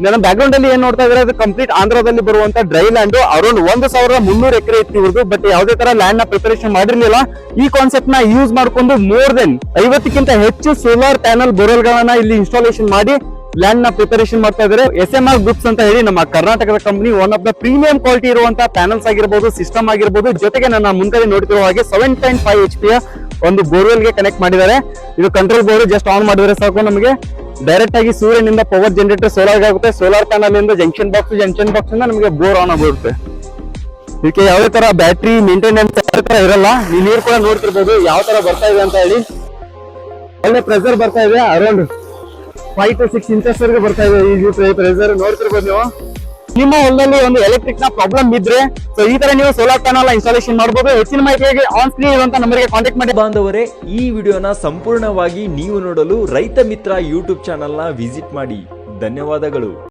ನನ್ನ back ground ಅಲ್ಲಿ ಏನ್ ನೋಡ್ತಾ ಇದ್ರೆ ಅದು ಕಂಪ್ಲೀಟ್ ಆಂಧ್ರದಲ್ಲಿ ಬರುವಂತ ಡ್ರೈ ಲ್ಯಾಂಡ್ ಅರೌಂಡ್ 1300 ಎಕರೆ ಇತ್ತು ಇವ್ರದ್ದು. ಬಟ್ ಯಾವುದೇ ತರ ಲ್ಯಾಂಡ್ ನ ಪ್ರಿಪರೇಷನ್ ಮಾಡಿರ್ಲಿಲ್ಲ. ಈ ಕಾನ್ಸೆಪ್ಟ್ ನ ಯೂಸ್ ಮಾಡ್ಕೊಂಡು ಮೋರ್ ದೆನ್ 50ಕ್ಕಿಂತ ಹೆಚ್ಚು ಸೋಲಾರ್ ಪ್ಯಾನಲ್ ಬೋರ್ವೆಲ್ ಗಳನ್ನ ಇಲ್ಲಿ ಇನ್ಸ್ಟಾಲೇಷನ್ ಮಾಡಿ ಲ್ಯಾಂಡ್ ನ ಪ್ರಿಪರೇಷನ್ ಮಾಡ್ತಾ ಇದ್ದಾರೆ. SMR ಗ್ರೂಪ್ಸ್ ಅಂತ ಹೇಳಿ ನಮ್ಮ ಕರ್ನಾಟಕದ company one of the premium quality ಇರುವಂತಹ ಪ್ಯಾನಲ್ಸ್ ಆಗಿರ್ಬೋದು, ಸಿಸ್ಟಮ್ ಆಗಿರ್ಬೋದು, ಜೊತೆಗೆ ನನ್ನ ಮುಂದೆ ನೋಡ್ತಿರೋ ಹಾಗೆ 7.5 HP ಒಂದು ಬೋರ್ವೆಲ್ ಗೆ ಕನೆಕ್ಟ್ ಮಾಡಿದ್ದಾರೆ. ಇದು ಕಂಟ್ರೋಲ್ ಬೋರ್ ಜಸ್ಟ್ ಆನ್ ಮಾಡಿದ್ರೆ ಸಾಕು, ನಮಗೆ ಡೈರೆಕ್ಟ್ ಆಗಿ ಸೂರ್ಯನಿಂದ ಪವರ್ ಜನರೇಟರ್ ಸೋಲಾರ್ ಆಗುತ್ತೆ. ಸೋಲಾರ್ ಪ್ಯಾನಲ್ ಇಂದ ಜಂಕ್ಷನ್ ಬಾಕ್ಸ್ ಇಂದ ನಮಗೆ ಬೋರ್ ಆನ್ ಆಗಿರುತ್ತೆ. ಇದಕ್ಕೆ ಯಾವುದೇ ತರ ಬ್ಯಾಟ್ರಿ ಮೇಂಟೆನೆನ್ಸ್ ಇರಲ್ಲ. ನೀವು ನೀರು ಕೂಡ ನೋಡ್ತಿರ್ಬೋದು ಯಾವ ತರ ಬರ್ತಾ ಇದೆ ಅಂತ ಹೇಳಿ. ಒಳ್ಳೆ ಪ್ರೆಸರ್ ಬರ್ತಾ ಇದೆ, ಅರೌಂಡ್ 5 to 6 ಇಂಚಸ್ ವರೆಗೆ ಬರ್ತಾ ಇದೆ ಈ ಪ್ರೆಸರ್ ನೋಡ್ತಿರ್ಬೋದು ನೀವು. ನಿಮ್ಮ ಹೊಲದಲ್ಲಿ ಒಂದು ಎಲೆಕ್ಟ್ರಿಕ್ ನ ಪ್ರಾಬ್ಲಮ್ ಇದ್ರೆ ಸೊ ಈ ತರ ನೀವು ಸೋಲಾರ್ ಪ್ಯಾನಲ್ ಇನ್ಸ್ಟಾಲೇಷನ್ ಮಾಡಬಹುದು. ಹೆಚ್ಚಿನ ಮಾಹಿತಿಗೆ ಆನ್ ಸ್ಕ್ರೀನ್ ಇರುವಂತ ನಂಬರ್ಗೆ ಕಾಂಟ್ಯಾಕ್ಟ್ ಮಾಡಿ. ಬಾಂಧವರೇ, ಈ ವಿಡಿಯೋನ ಸಂಪೂರ್ಣವಾಗಿ ನೀವು ನೋಡಲು ರೈತ ಮಿತ್ರ ಯೂಟ್ಯೂಬ್ ಚಾನೆಲ್ ನ ವಿಸಿಟ್ ಮಾಡಿ. ಧನ್ಯವಾದಗಳು.